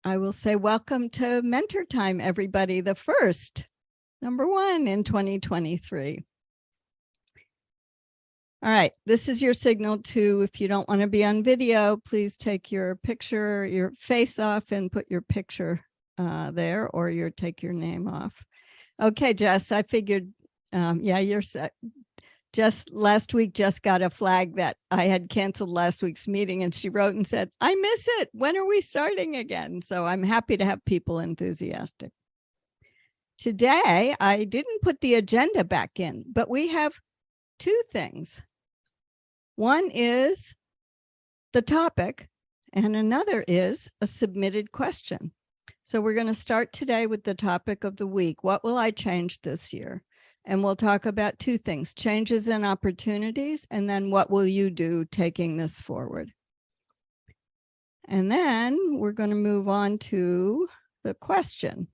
I will say welcome to MentorTime, everybody, the first, number one in 2023. All right, this is your signal to, if you don't want to be on video, please take your picture, your face off and put your picture there, or take your name off. Okay, Jess, I figured, yeah, you're set. Just last week, Jess got a flag that I had canceled last week's meeting, and she wrote and said, I miss it. When are we starting again? So I'm happy to have people enthusiastic. Today, I didn't put the agenda back in, but we have two things. One is the topic, and another is a submitted question. So we're going to start today with the topic of the week. What will I change this year? And we'll talk about two things, changes and opportunities, and then what will you do taking this forward? And then we're going to move on to the question.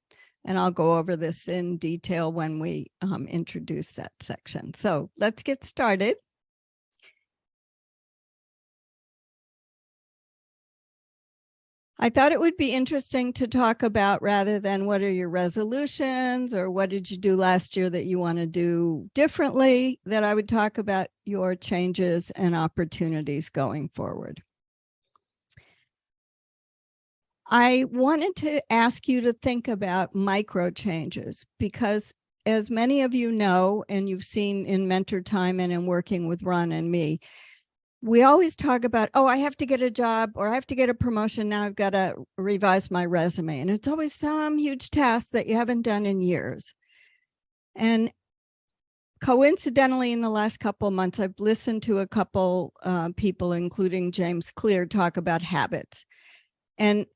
And I'll go over this in detail when we introduce that section. So let's get started. I thought it would be interesting to talk about, rather than what are your resolutions or what did you do last year that you want to do differently, that I would talk about your changes and opportunities going forward. I wanted to ask you to think about micro changes because, as many of you know, and you've seen in MentorTime and in working with Ron and me, we always talk about, oh, I have to get a job or I have to get a promotion. Now I've got to revise my resume. And it's always some huge task that you haven't done in years. And coincidentally, in the last couple of months, I've listened to a couple people, including James Clear, talk about habits. And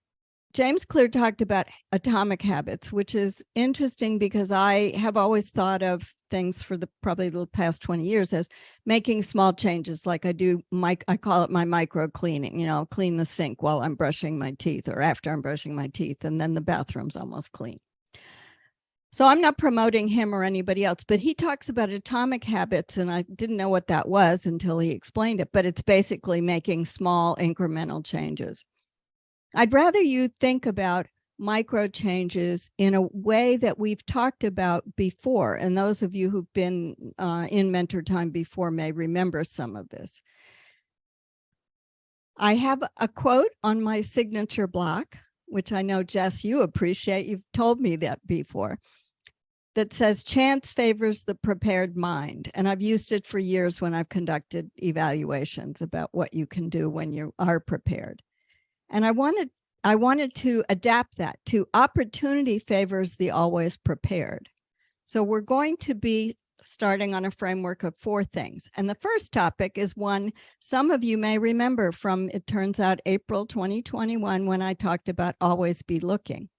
James Clear talked about atomic habits, which is interesting because I have always thought of things for probably the past 20 years as making small changes. Like I call it my micro cleaning, clean the sink while I'm brushing my teeth or after I'm brushing my teeth, and then the bathroom's almost clean. So I'm not promoting him or anybody else, but he talks about atomic habits, and I didn't know what that was until he explained it, but it's basically making small incremental changes. I'd rather you think about micro changes in a way that we've talked about before. And those of you who've been in MentorTime before may remember some of this. I have a quote on my signature block, which I know, Jess, you appreciate. You've told me that before, that says, chance favors the prepared mind. And I've used it for years when I've conducted evaluations about what you can do when you are prepared. And I wanted to adapt that to opportunity favors the always prepared. So we're going to be starting on a framework of 4 things. And the first topic is one some of you may remember from, it turns out, April 2021, when I talked about always be looking.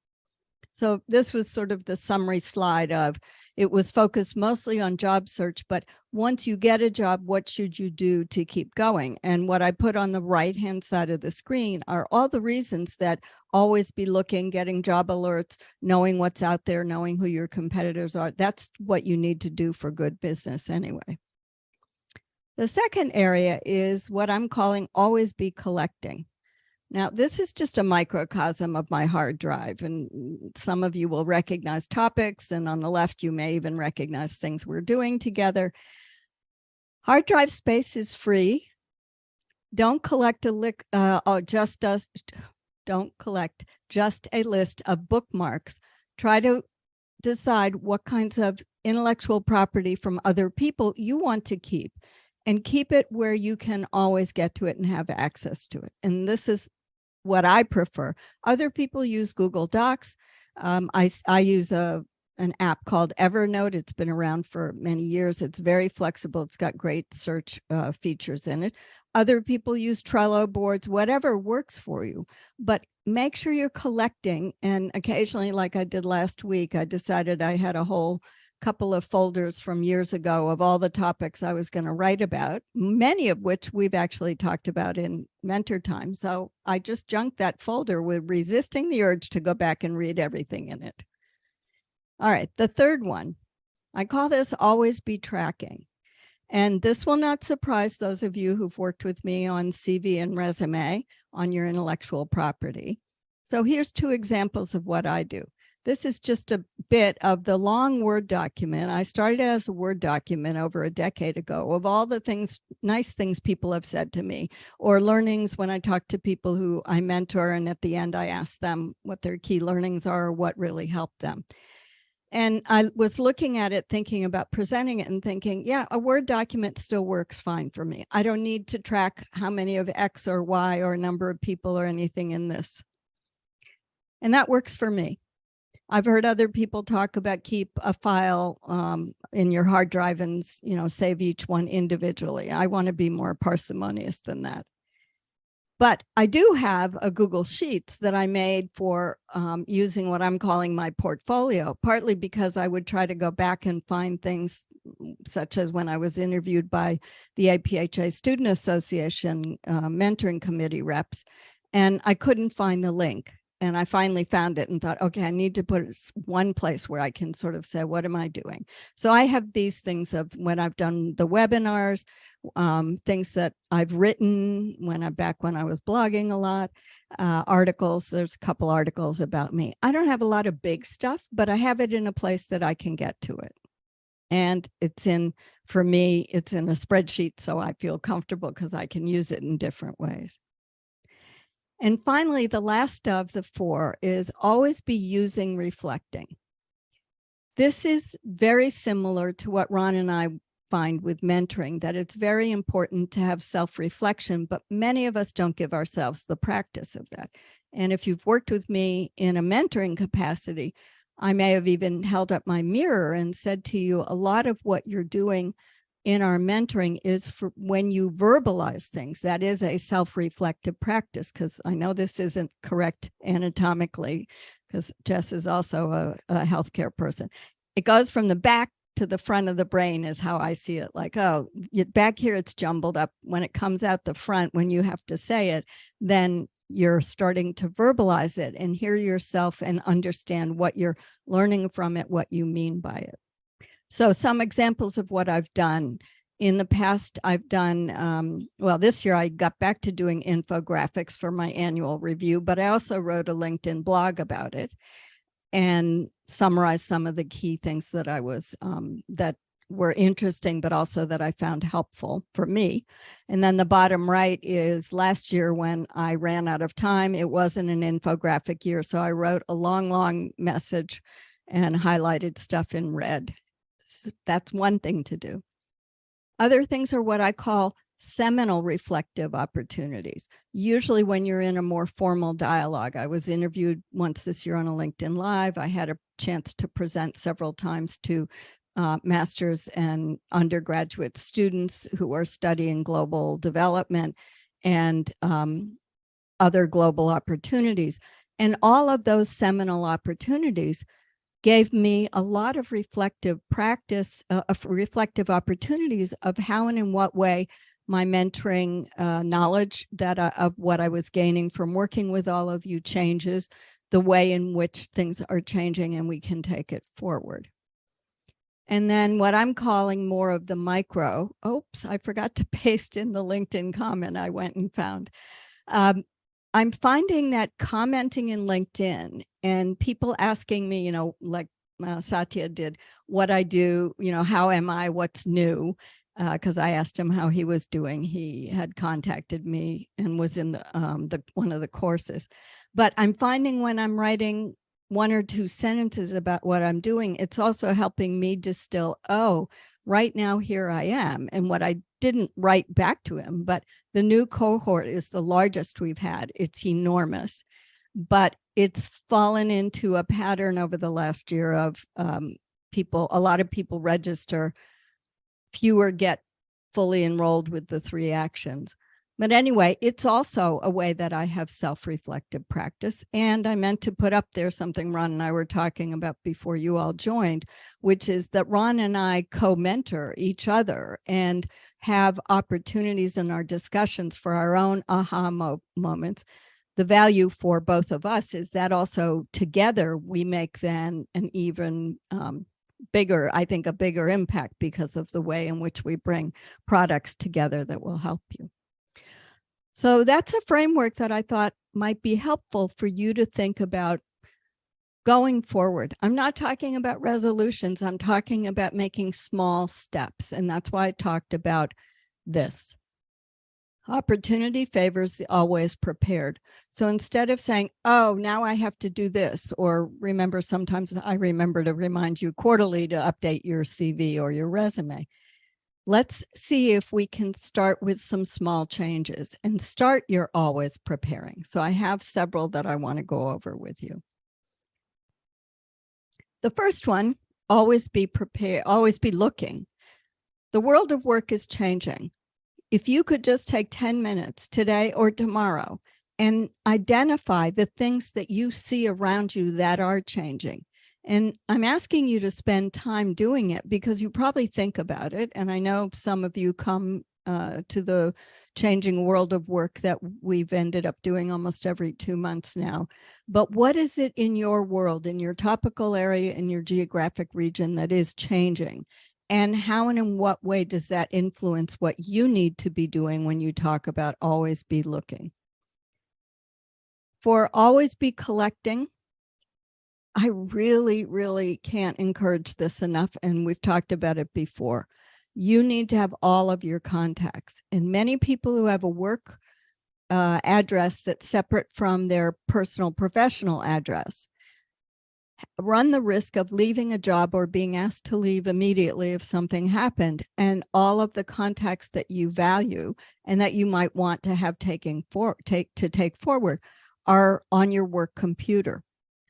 So this was sort of the summary slide of, it was focused mostly on job search, but once you get a job, what should you do to keep going? And what I put on the right-hand side of the screen are all the reasons that always be looking, getting job alerts, knowing what's out there, knowing who your competitors are. That's what you need to do for good business anyway. The second area is what I'm calling always be collecting. Now, this is just a microcosm of my hard drive, and some of you will recognize topics, and on the left, you may even recognize things we're doing together. Hard drive space is free. Don't collect don't collect just a list of bookmarks. Try to decide what kinds of intellectual property from other people you want to keep, and keep it where you can always get to it and have access to it. And this is what I prefer. Other people use Google Docs. I use an app called Evernote. It's been around for many years. It's very flexible. It's got great search features in it. Other people use Trello boards, whatever works for you. But make sure you're collecting. And occasionally, like I did last week, I decided I had a whole couple of folders from years ago of all the topics I was going to write about, many of which we've actually talked about in MentorTime. So I just junked that folder with resisting the urge to go back and read everything in it. All right, the third one, I call this always be tracking. And this will not surprise those of you who've worked with me on CV and resume on your intellectual property. So here's 2 examples of what I do. This is just a bit of the long Word document. I started as a Word document over a decade ago of all the things, nice things people have said to me, or learnings when I talk to people who I mentor, and at the end I ask them what their key learnings are or what really helped them. And I was looking at it, thinking about presenting it and thinking, yeah, a Word document still works fine for me. I don't need to track how many of X or Y or number of people or anything in this. And that works for me. I've heard other people talk about keep a file in your hard drive and, save each one individually. I want to be more parsimonious than that. But I do have a Google Sheets that I made for using what I'm calling my portfolio, partly because I would try to go back and find things such as when I was interviewed by the APHA Student Association mentoring committee reps, and I couldn't find the link. And I finally found it and thought, okay, I need to put one place where I can sort of say, what am I doing? So I have these things of when I've done the webinars, things that I've written when I was blogging a lot, articles. There's a couple articles about me. I don't have a lot of big stuff, but I have it in a place that I can get to it. And for me, it's in a spreadsheet, so I feel comfortable because I can use it in different ways. And finally, the last of the 4 is always be using reflecting. This is very similar to what Ron and I find with mentoring, that it's very important to have self-reflection, but many of us don't give ourselves the practice of that. And if you've worked with me in a mentoring capacity, I may have even held up my mirror and said to you, a lot of what you're doing in our mentoring is for when you verbalize things. That is a self-reflective practice, because I know this isn't correct anatomically, because Jess is also a healthcare person. It goes from the back to the front of the brain is how I see it. Like, oh, back here it's jumbled up. When it comes out the front, when you have to say it, then you're starting to verbalize it and hear yourself and understand what you're learning from it, what you mean by it. So some examples of what I've done. In the past, I've done, this year I got back to doing infographics for my annual review, but I also wrote a LinkedIn blog about it and summarized some of the key things that that were interesting, but also that I found helpful for me. And then the bottom right is last year when I ran out of time. It wasn't an infographic year, so I wrote a long message and highlighted stuff in red. So that's one thing to do. Other things are what I call seminal reflective opportunities. Usually when you're in a more formal dialogue. I was interviewed once this year on a LinkedIn Live. I had a chance to present several times to master's and undergraduate students who are studying global development and other global opportunities. And all of those seminal opportunities gave me a lot of reflective practice, reflective opportunities of how and in what way my mentoring knowledge of what I was gaining from working with all of you changes, the way in which things are changing, and we can take it forward. And then what I'm calling more of the micro, oops, I forgot to paste in the LinkedIn comment I went and found. I'm finding that commenting in LinkedIn and people asking me, like Satya did, what I do, how am I, what's new? Because I asked him how he was doing. He had contacted me and was in one of the courses. But I'm finding when I'm writing 1 or 2 sentences about what I'm doing, it's also helping me distill, oh, right now here I am. And what I didn't write back to him, but the new cohort is the largest we've had. It's enormous, but it's fallen into a pattern over the last year of a lot of people register, fewer get fully enrolled with the 3 actions. But anyway, it's also a way that I have self-reflective practice. And I meant to put up there something Ron and I were talking about before you all joined, which is that Ron and I co-mentor each other and have opportunities in our discussions for our own aha moments. The value for both of us is that also together we make then an even bigger, I think a bigger impact because of the way in which we bring products together that will help you. So that's a framework that I thought might be helpful for you to think about going forward. I'm not talking about resolutions. I'm talking about making small steps. And that's why I talked about this. Opportunity favors the always prepared. So instead of saying, oh, now I have to do this, or remember, sometimes I remember to remind you quarterly to update your CV or your resume. Let's see if we can start with some small changes and start your always preparing. So I have several that I want to go over with you. The first one, always be prepared, always be looking. The world of work is changing. If you could just take 10 minutes today or tomorrow and identify the things that you see around you that are changing. And I'm asking you to spend time doing it because you probably think about it. And I know some of you come to the changing world of work that we've ended up doing almost every 2 months now. But what is it in your world, in your topical area, in your geographic region that is changing? And how and in what way does that influence what you need to be doing when you talk about always be looking? For always be collecting, I really, really can't encourage this enough. And we've talked about it before. You need to have all of your contacts. And many people who have a work address that's separate from their personal professional address run the risk of leaving a job or being asked to leave immediately if something happened, and all of the contacts that you value and that you might want to have take forward are on your work computer.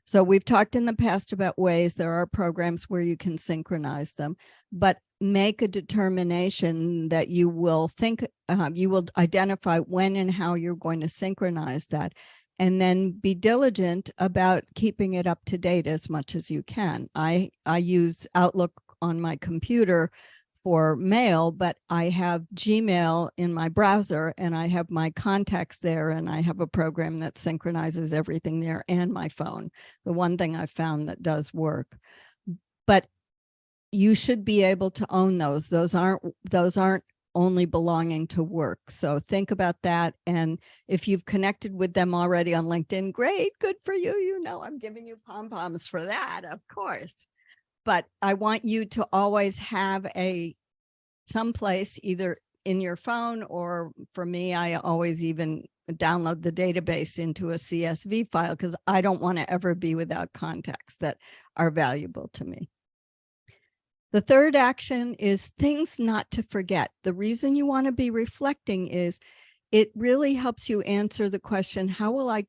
So we've talked in the past about ways there are programs where you can synchronize them, but make a determination that you will identify when and how you're going to synchronize that, and then be diligent about keeping it up to date as much as you can. I use Outlook on my computer for mail, but I have Gmail in my browser and I have my contacts there, and I have a program that synchronizes everything there and my phone. The one thing I found that does work. But you should be able to own those. Those aren't only belonging to work. So think about that. And if you've connected with them already on LinkedIn, great, good for you. You know, I'm giving you pom-poms for that, of course. But I want you to always have someplace either in your phone, or for me, I always even download the database into a CSV file because I don't want to ever be without contacts that are valuable to me. The third action is things not to forget. The reason you want to be reflecting is it really helps you answer the question, how will I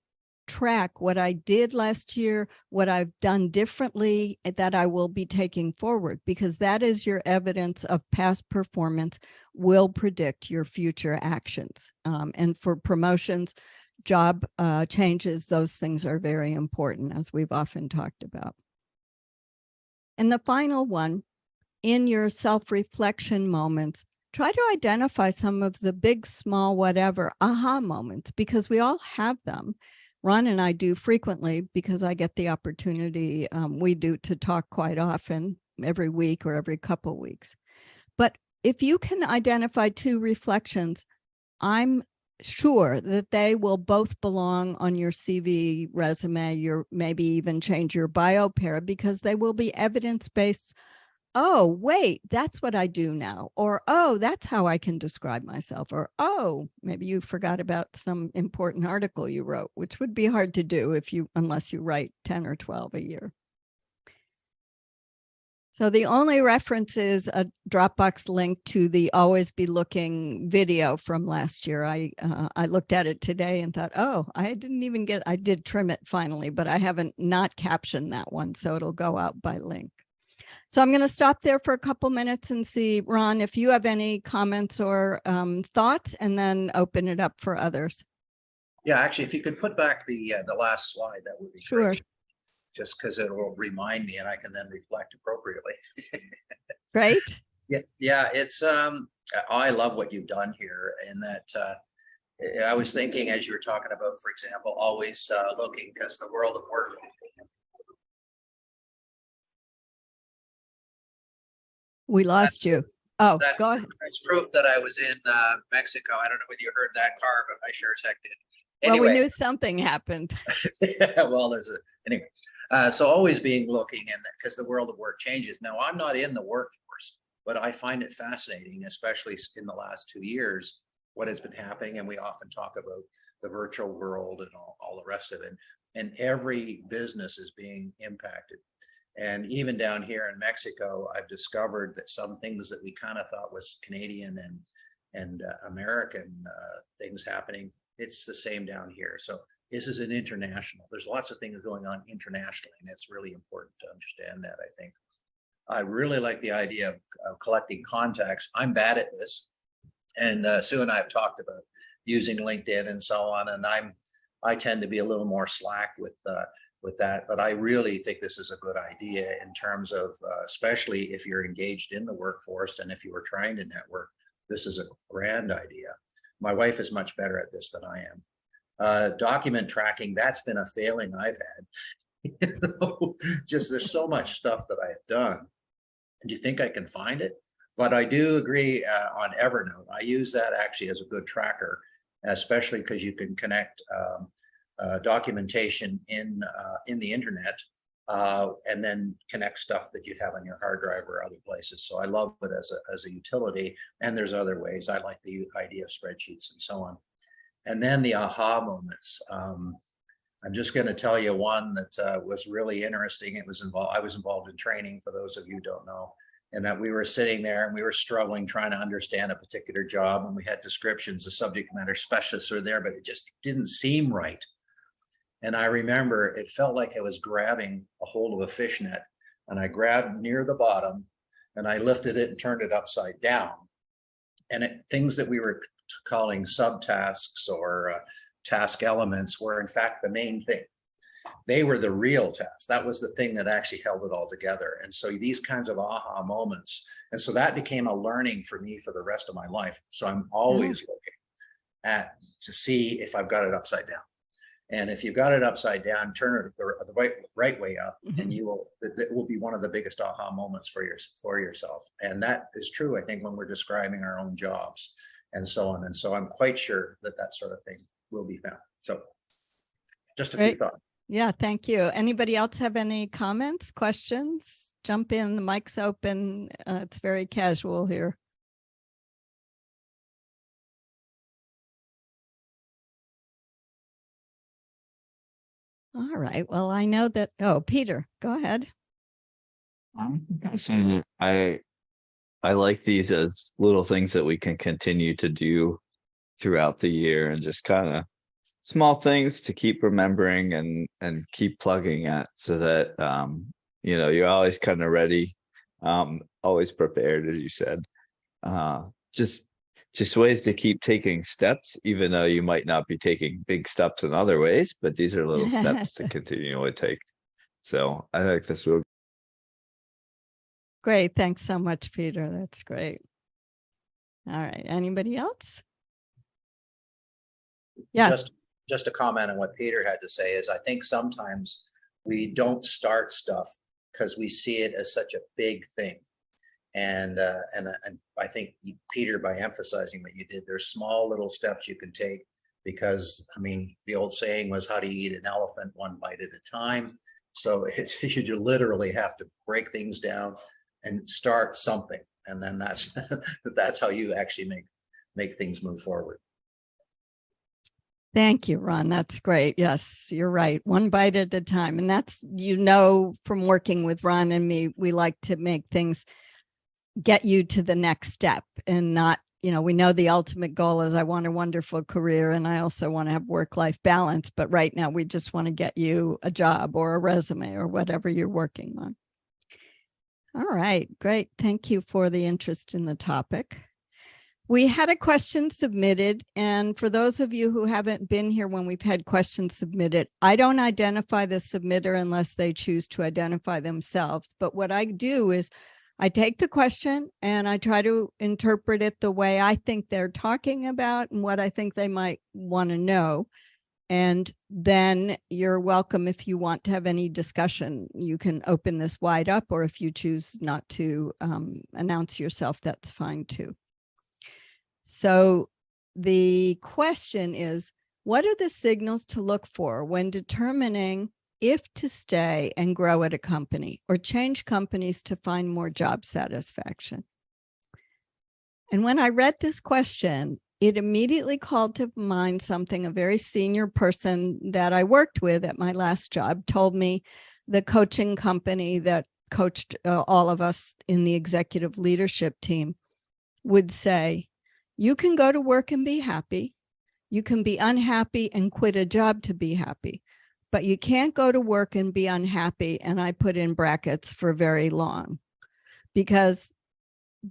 track what I did last year, what I've done differently that I will be taking forward? Because that is your evidence of past performance, will predict your future actions. And for promotions, job changes, those things are very important, as we've often talked about. And the final one, in your self-reflection moments, try to identify some of the big, small, whatever aha moments, because we all have them. Ron and I do frequently because I get the opportunity, we do, to talk quite often, every week or every couple weeks. But if you can identify 2 reflections, I'm sure that they will both belong on your CV, resume, your maybe even change your bio para, because they will be evidence-based. Oh, wait, that's what I do now. Or, oh, that's how I can describe myself. Or, oh, maybe you forgot about some important article you wrote, which would be hard to do unless you write 10 or 12 a year. So the only reference is a Dropbox link to the Always Be Looking video from last year. I looked at it today and thought, oh, I did trim it finally, but I haven't not captioned that one. So it'll go out by link. So I'm going to stop there for a couple minutes and see, Ron, if you have any comments or thoughts, and then open it up for others. Yeah, actually, if you could put back the last slide, that would be sure. Great. Just because it will remind me, and I can then reflect appropriately. Great. Yeah, it's I love what you've done here, in that I was thinking as you were talking about, for example, always looking, because the world of work. We lost you. Oh, That's, go ahead. that's proof that I was in Mexico. I don't know whether you heard that car, but I sure as heck did. Well, we Anyway, knew something happened. well, anyway. So always being looking, and because the world of work changes. Now, I'm not in the workforce, but I find it fascinating, especially in the last 2 years, what has been happening. And we often talk about the virtual world and all the rest of it. And every business is being impacted. And even down here in Mexico, I've discovered that some things that we kind of thought was Canadian and American things happening, it's the same down here. So this is an international. There's lots of things going on internationally, and it's really important to understand that, I think. I really like the idea of collecting contacts. I'm bad at this. And Sue and I have talked about using LinkedIn and so on. And I tend to be a little more slack with that, but I really think this is a good idea in terms of, especially if you're engaged in the workforce and if you are trying to network, this is a grand idea. My wife is much better at this than I am. Document tracking, that's been a failing I've had. Just there's so much stuff that I've done. And do you think I can find it? But I do agree on Evernote. I use that actually as a good tracker, especially because you can connect documentation in the internet and then connect stuff that you have on your hard drive or other places. So I love it as a utility. And there's other ways. I like the idea of spreadsheets and so on. And then the aha moments. I'm just going to tell you one that was really interesting. I was involved in training, for those of you who don't know, and that we were sitting there and we were struggling trying to understand a particular job, and we had descriptions, the subject matter specialists were there, but it just didn't seem right. And I remember it felt like I was grabbing a hold of a fishnet, and I grabbed near the bottom and I lifted it and turned it upside down. And things that we were calling subtasks or task elements were in fact the main thing. They were the real task. That was the thing that actually held it all together. And so these kinds of aha moments. And so that became a learning for me for the rest of my life. So I'm always looking to see if I've got it upside down. And if you've got it upside down, turn it the right way up, and it will be one of the biggest aha moments for yourself. And that is true, I think, when we're describing our own jobs and so on. And so I'm quite sure that sort of thing will be found. So just a few thoughts. Yeah, thank you. Anybody else have any comments, questions? Jump in, the mic's open. It's very casual here. All right. Well, I know that. Oh, Peter, go ahead. I'm gonna say I like these as little things that we can continue to do throughout the year, and just kind of small things to keep remembering and keep plugging at, so that you're always kind of ready, always prepared, as you said. Just ways to keep taking steps, even though you might not be taking big steps in other ways, but these are little steps to continually take. So I think this will. Great. Thanks so much, Peter. That's great. All right. Anybody else? Yeah. Just a comment on what Peter had to say is, I think sometimes we don't start stuff because we see it as such a big thing. And I think Peter, by emphasizing what you did, there's small little steps you can take, because I mean, the old saying was, how do you eat an elephant? One bite at a time. So you literally have to break things down and start something. And then that's how you actually make things move forward. Thank you, Ron. That's great. Yes, you're right. One bite at a time. And that's, from working with Ron and me, we like to make things get you to the next step, and not, we know the ultimate goal is I want a wonderful career and I also want to have work-life balance. But right now we just want to get you a job or a resume or whatever you're working on. All right, great. Thank you for the interest in the topic. We had a question submitted, and for those of you who haven't been here when we've had questions submitted, I don't identify the submitter unless they choose to identify themselves. But what I do is I take the question and I try to interpret it the way I think they're talking about and what I think they might want to know. And then you're welcome, if you want to have any discussion, you can open this wide up, or if you choose not to announce yourself, that's fine too. So the question is, what are the signals to look for when determining if to stay and grow at a company or change companies to find more job satisfaction? And when I read this question, it immediately called to mind something a very senior person that I worked with at my last job told me. The coaching company that coached all of us in the executive leadership team would say, you can go to work and be happy. You can be unhappy and quit a job to be happy, but you can't go to work and be unhappy. And I put in brackets for very long, because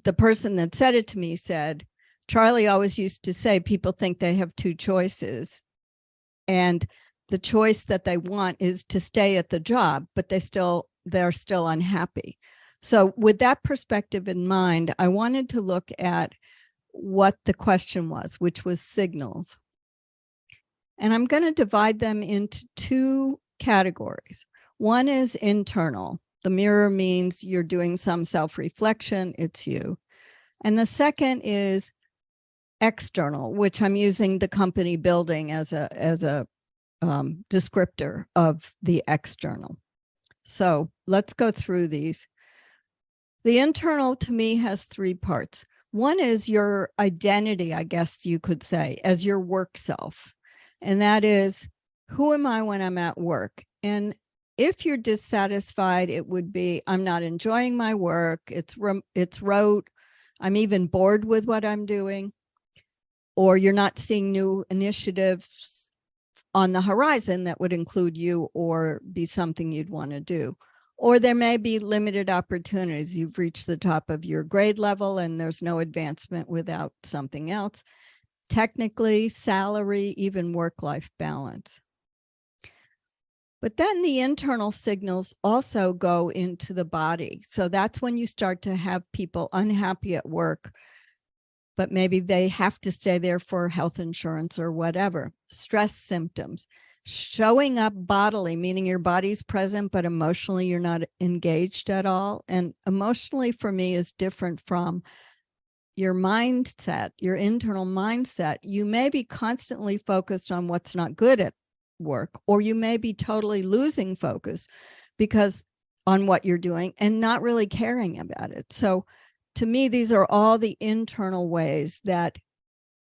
the person that said it to me said, Charlie always used to say people think they have two choices, and the choice that they want is to stay at the job, but they're still unhappy. So with that perspective in mind, I wanted to look at what the question was, which was signals. And I'm going to divide them into two categories. One is internal. The mirror means you're doing some self-reflection, it's you. And the second is external, which I'm using the company building as a descriptor of the external. So let's go through these. The internal to me has three parts. One is your identity, I guess you could say, as your work self. And that is, who am I when I'm at work? And if you're dissatisfied, it would be, I'm not enjoying my work. It's rote. I'm even bored with what I'm doing. Or you're not seeing new initiatives on the horizon that would include you or be something you'd want to do. Or there may be limited opportunities. You've reached the top of your grade level and there's no advancement without something else. Technically, salary, even work-life balance. But then the internal signals also go into the body. So that's when you start to have people unhappy at work, but maybe they have to stay there for health insurance or whatever. Stress symptoms, showing up bodily, meaning your body's present, but emotionally you're not engaged at all. And emotionally for me is different from your mindset, your internal mindset. You may be constantly focused on what's not good at work, or you may be totally losing focus because on what you're doing and not really caring about it. So to me, these are all the internal ways that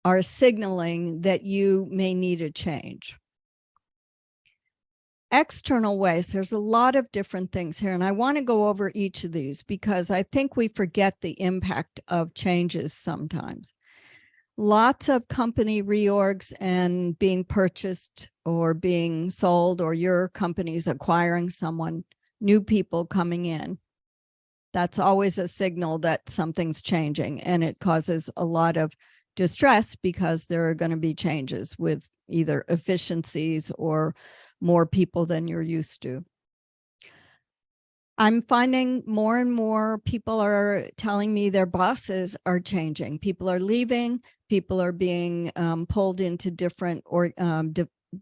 are signaling that you may need a change. External ways, there's a lot of different things here, and I want to go over each of these because I think we forget the impact of changes sometimes. Lots of company reorgs and being purchased or being sold, or your company's acquiring someone, new people coming in. That's always a signal that something's changing, and it causes a lot of distress because there are going to be changes with either efficiencies or more people than you're used to. I'm finding more and more people are telling me their bosses are changing. People are leaving. People are being pulled into different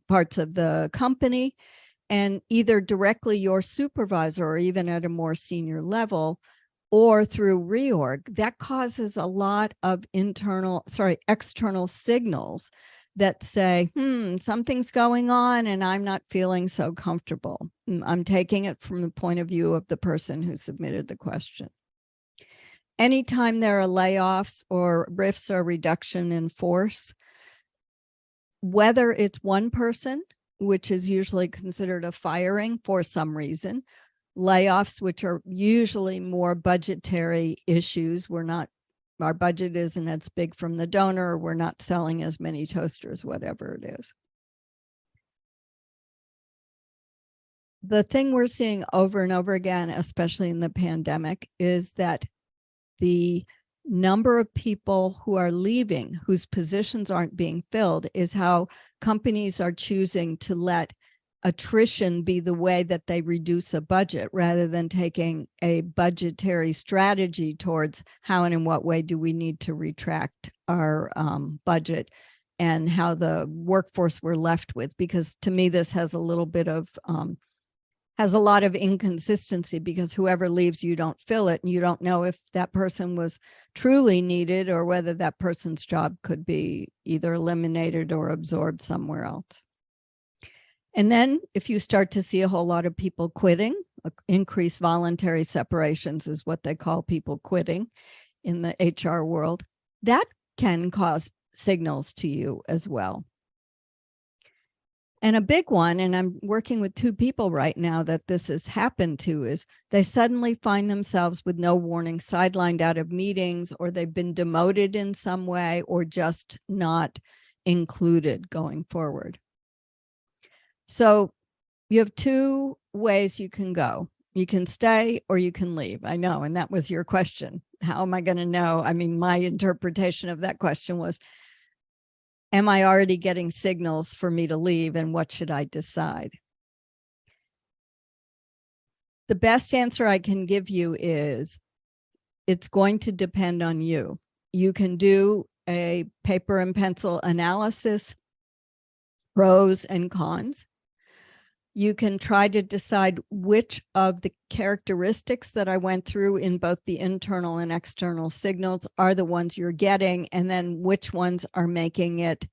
parts of the company, and either directly your supervisor or even at a more senior level or through reorg. That causes a lot of external signals that say, something's going on and I'm not feeling so comfortable. I'm taking it from the point of view of the person who submitted the question. Anytime there are layoffs or rifts or reduction in force, whether it's one person, which is usually considered a firing for some reason, layoffs, which are usually more budgetary issues. Our budget isn't as big from the donor. We're not selling as many toasters, whatever it is. The thing we're seeing over and over again, especially in the pandemic, is that the number of people who are leaving, whose positions aren't being filled, is how companies are choosing to let attrition be the way that they reduce a budget, rather than taking a budgetary strategy towards how and in what way do we need to retract our budget and how the workforce we're left with, because to me, this has a little bit of, has a lot of inconsistency, because whoever leaves, you don't fill it, and you don't know if that person was truly needed or whether that person's job could be either eliminated or absorbed somewhere else. And then if you start to see a whole lot of people quitting, increased voluntary separations is what they call people quitting in the HR world, that can cause signals to you as well. And a big one, and I'm working with 2 people right now that this has happened to, is they suddenly find themselves with no warning sidelined out of meetings, or they've been demoted in some way, or just not included going forward. So you have 2 ways you can go. You can stay or you can leave. I know, and that was your question. How am I going to know? I mean, my interpretation of that question was, am I already getting signals for me to leave, and what should I decide? The best answer I can give you is it's going to depend on you. You can do a paper and pencil analysis, pros and cons. You can try to decide which of the characteristics that I went through in both the internal and external signals are the ones you're getting, and then which ones are making it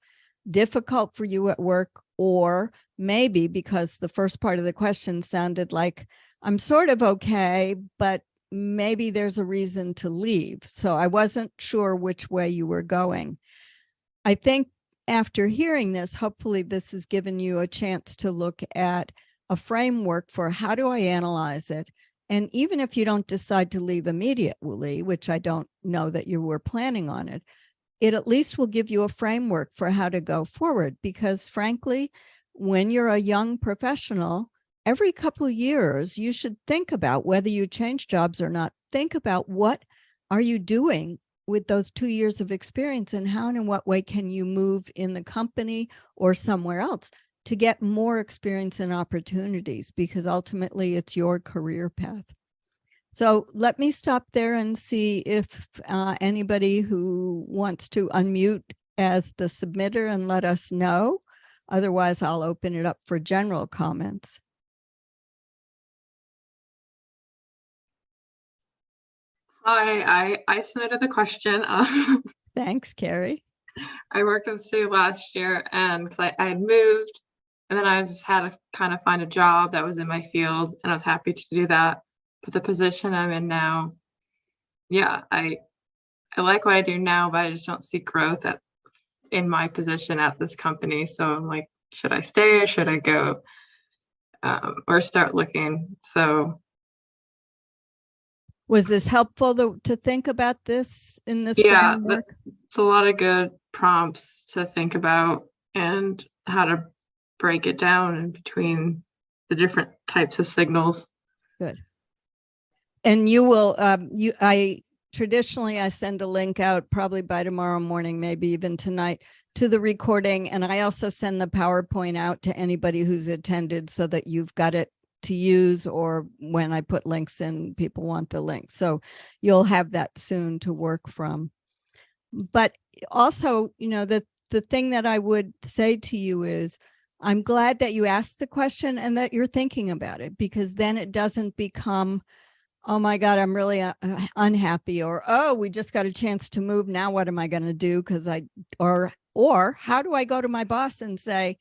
difficult for you at work, or maybe because the first part of the question sounded like I'm sort of okay, but maybe there's a reason to leave. So I wasn't sure which way you were going. I think after hearing this, hopefully this has given you a chance to look at a framework for how do I analyze it. And even if you don't decide to leave immediately, which I don't know that you were planning on it, it at least will give you a framework for how to go forward. Because frankly, when you're a young professional, every couple of years, you should think about whether you change jobs or not. Think about what are you doing with those 2 years of experience, and how and in what way can you move in the company or somewhere else to get more experience and opportunities, because ultimately it's your career path. So let me stop there and see if anybody who wants to unmute as the submitter and let us know. Otherwise, I'll open it up for general comments. Hi, I submitted the question. Thanks, Carrie. I worked with Sue last year, and because I had moved, and then I just had to kind of find a job that was in my field, and I was happy to do that. But the position I'm in now, yeah, I like what I do now, but I just don't see growth in my position at this company. So I'm like, should I stay or should I go, or start looking? So. Was this helpful to think about this in this framework? It's a lot of good prompts to think about and how to break it down in between the different types of signals. Good. And you will, traditionally I send a link out probably by tomorrow morning, maybe even tonight, to the recording. And I also send the PowerPoint out to anybody who's attended so that you've got it to use, or when I put links in, people want the link. So you'll have that soon to work from. But also, you know, the thing that I would say to you is, I'm glad that you asked the question and that you're thinking about it, because then it doesn't become, oh my God, I'm really unhappy, or, oh, we just got a chance to move. Now what am I going to do? Or how do I go to my boss and say,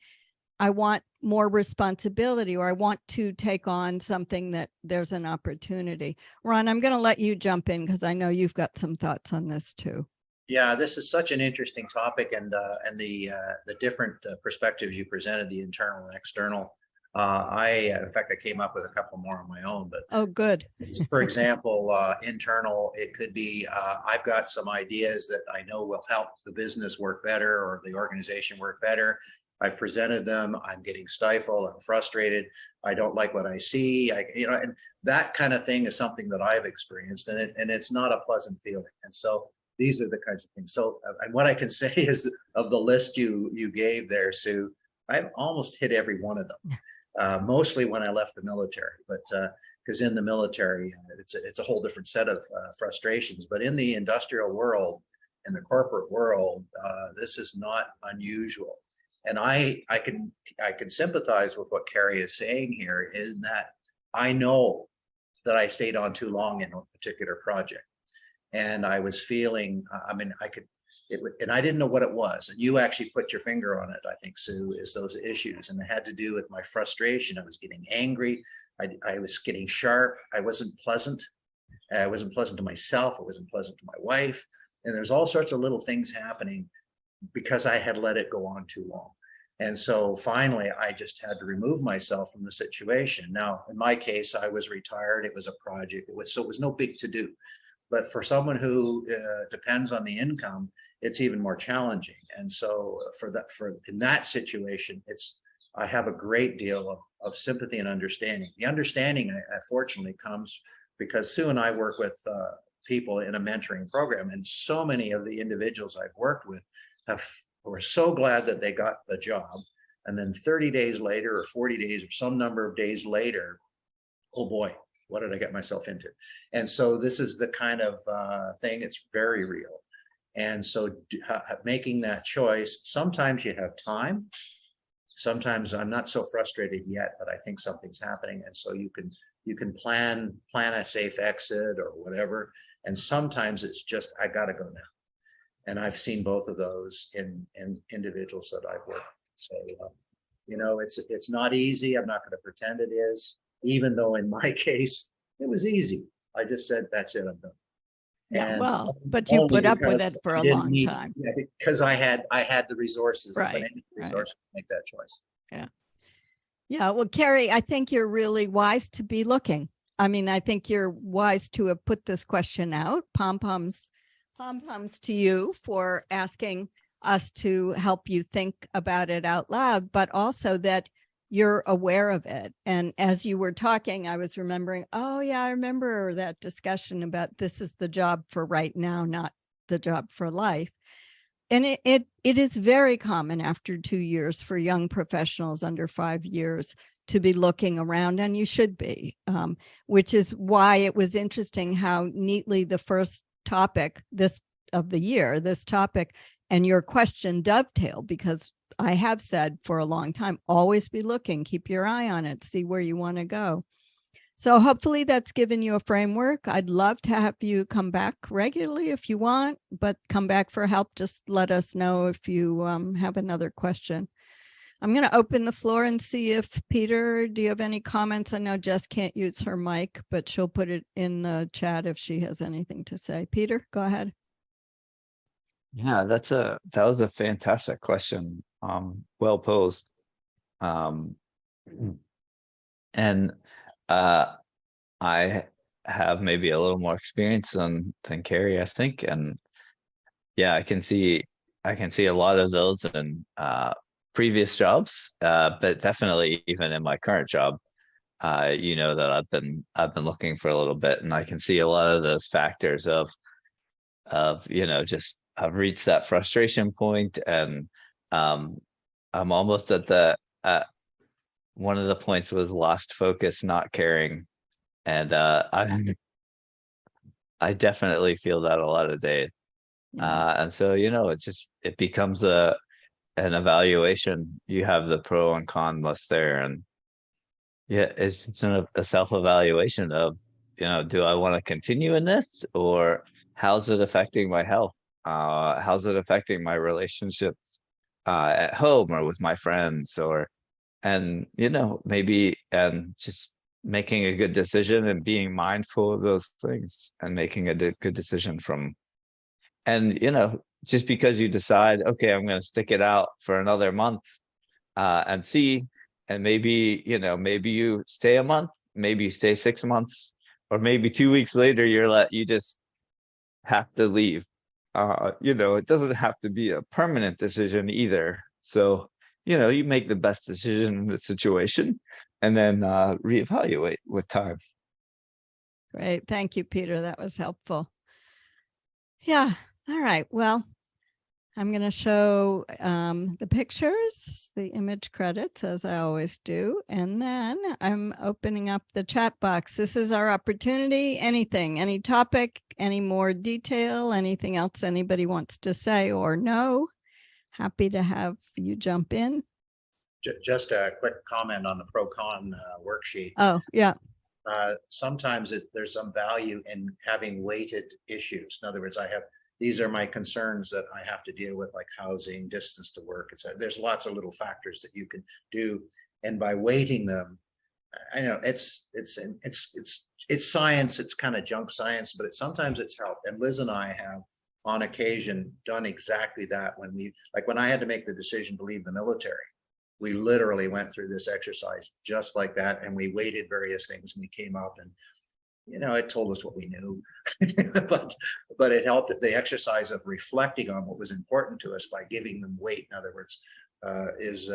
I want more responsibility, or I want to take on something that there's an opportunity. Ron, I'm going to let you jump in because I know you've got some thoughts on this too. Yeah, this is such an interesting topic, and the different perspectives you presented, the internal and external. In fact, I came up with a couple more on my own, but oh, good. For example, internal, it could be I've got some ideas that I know will help the business work better or the organization work better. I've presented them. I'm getting stifled. I'm frustrated. I don't like what I see. And that kind of thing is something that I've experienced, and it's not a pleasant feeling. And so these are the kinds of things. So, and what I can say is, of the list you gave there, Sue, I've almost hit every one of them. Mostly when I left the military, but because in the military, it's a whole different set of frustrations. But in the industrial world, in the corporate world, this is not unusual. And I can sympathize with what Carrie is saying here, in that I know that I stayed on too long in a particular project, and I was feeling, and I didn't know what it was. And you actually put your finger on it, I think, Sue, is those issues. And it had to do with my frustration. I was getting angry. I was getting sharp. I wasn't pleasant. I wasn't pleasant to myself. I wasn't pleasant to my wife. And there's all sorts of little things happening because I had let it go on too long. And so finally, I just had to remove myself from the situation. Now, in my case, I was retired. It was a project. It was no big to do. But for someone who depends on the income, it's even more challenging. And so in that situation, I have a great deal of sympathy and understanding. The understanding, fortunately, comes because Sue and I work with people in a mentoring program, and so many of the individuals I've worked with were so glad that they got the job. And then 30 days later, or 40 days, or some number of days later, oh boy, what did I get myself into? And so this is the kind of thing, it's very real. And so making that choice, sometimes you have time. Sometimes I'm not so frustrated yet, but I think something's happening. And so you can plan a safe exit or whatever. And sometimes it's just, I gotta go now. And I've seen both of those in individuals that I've worked with. So, it's not easy. I'm not going to pretend it is, even though in my case, it was easy. I just said, that's it, I'm done. Yeah, And well, but you put up with it for a long time. Yeah, because I had the resources, right, financial resources to make that choice. Yeah. Yeah. Well, Carrie, I think you're really wise to be looking. I mean, I think you're wise to have put this question out. Pom-poms to you for asking us to help you think about it out loud, but also that you're aware of it. And as you were talking, I was remembering, oh yeah, I remember that discussion about this is the job for right now, not the job for life. And it is very common after 2 years for young professionals under 5 years to be looking around, and you should be, which is why it was interesting how neatly the first topic this topic and your question dovetail, because I have said for a long time, always be looking, keep your eye on it, see where you want to go. So hopefully that's given you a framework. I'd love to have you come back regularly if you want, but come back for help. Just let us know if you have another question. I'm going to open the floor and see if Peter, do you have any comments? I know Jess can't use her mic, but she'll put it in the chat if she has anything to say. Peter, go ahead. Yeah, that was a fantastic question. Well posed. And I have maybe a little more experience than Carrie, I think. And yeah, I can see a lot of those in previous jobs, but definitely even in my current job, that I've been looking for a little bit, and I can see a lot of those factors of just I've reached that frustration point, and I'm almost at one of the points was lost focus, not caring, and I definitely feel that a lot of days. And so it becomes an evaluation. You have the pro and con list there, and yeah, it's just a self-evaluation of do I want to continue in this, or how's it affecting my health? How's it affecting my relationships at home or with my friends, maybe just making a good decision and being mindful of those things and making a good decision just because you decide, okay, I'm going to stick it out for another month and see, and maybe you stay a month, maybe you stay 6 months, or maybe 2 weeks later you just have to leave. It doesn't have to be a permanent decision either. So, you make the best decision in the situation and then reevaluate with time. Great. Thank you, Peter. That was helpful. Yeah. All right. Well, I'm going to show the pictures, the image credits, as I always do. And then I'm opening up the chat box. This is our opportunity. Anything, any topic, any more detail, anything else anybody wants to say or know. Happy to have you jump in. Just a quick comment on the pro-con worksheet. Oh, yeah. Sometimes there's some value in having weighted issues. In other words, these are my concerns that I have to deal with, like housing, distance to work, etc. There's lots of little factors that you can do, and by weighting them, I know it's science. It's kind of junk science, but sometimes it's helped. And Liz and I have, on occasion, done exactly that when I had to make the decision to leave the military. We literally went through this exercise just like that, and we weighted various things, and we came up, and it told us what we knew, but it helped. The exercise of reflecting on what was important to us by giving them weight. In other words, is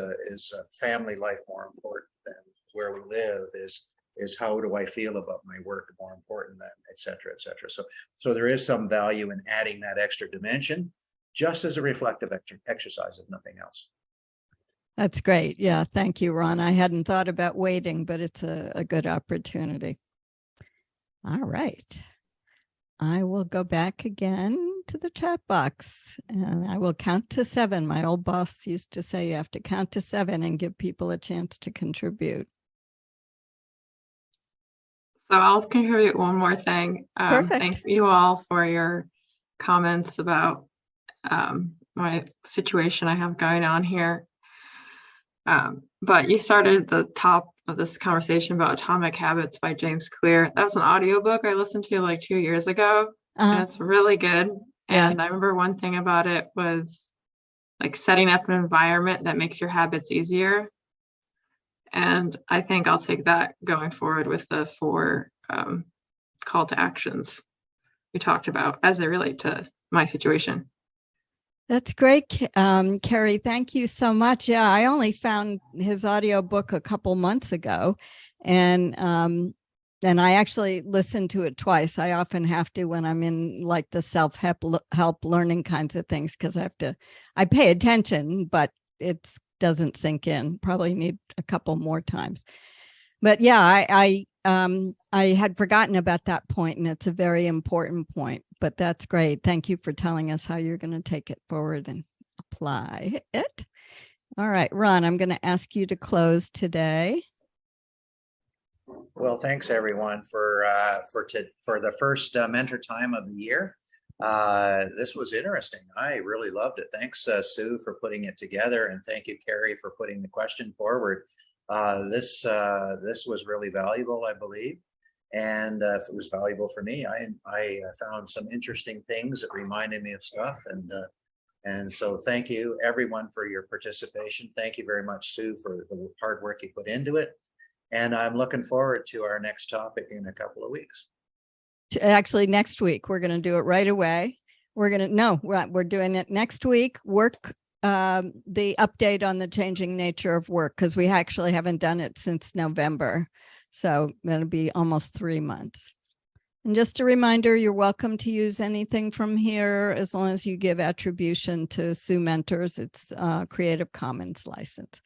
family life more important than where we live? Is how do I feel about my work more important than, et cetera, et cetera. So there is some value in adding that extra dimension, just as a reflective exercise, if nothing else. That's great. Yeah, thank you, Ron. I hadn't thought about waiting, but it's a good opportunity. All right. I will go back again to the chat box, and I will count to 7. My old boss used to say you have to count to 7 and give people a chance to contribute. So I'll contribute one more thing. Perfect. Thank you all for your comments about my situation I have going on here. But you started the top of this conversation about Atomic Habits by James Clear. That was an audiobook I listened to like 2 years ago. And it's really good. Yeah. And I remember one thing about it was like setting up an environment that makes your habits easier. And I think I'll take that going forward with the 4 call to actions we talked about as they relate to my situation. That's great, Carrie. Thank you so much. Yeah, I only found his audiobook a couple months ago, and I actually listened to it twice. I often have to when I'm in like the self-help learning kinds of things, because I pay attention, but it doesn't sink in. Probably need a couple more times. But yeah, I had forgotten about that point, and it's a very important point, but that's great. Thank you for telling us how you're going to take it forward and apply it. All right, Ron, I'm going to ask you to close today. Well, thanks everyone for the first mentor time of the year. This was interesting. I really loved it. Thanks, Sue, for putting it together, and thank you, Carrie, for putting the question forward. This was really valuable, I believe, and it was valuable for me. I found some interesting things that reminded me of stuff, and so thank you everyone for your participation. Thank you very much, Sue, for the hard work you put into it, and I'm looking forward to our next topic in a couple of weeks. Actually, next week we're going to do it right away. We're doing it next week. The update on the changing nature of work, because we actually haven't done it since November. So that'll be almost 3 months. And just a reminder, you're welcome to use anything from here as long as you give attribution to Sue Mentors. It's Creative Commons license.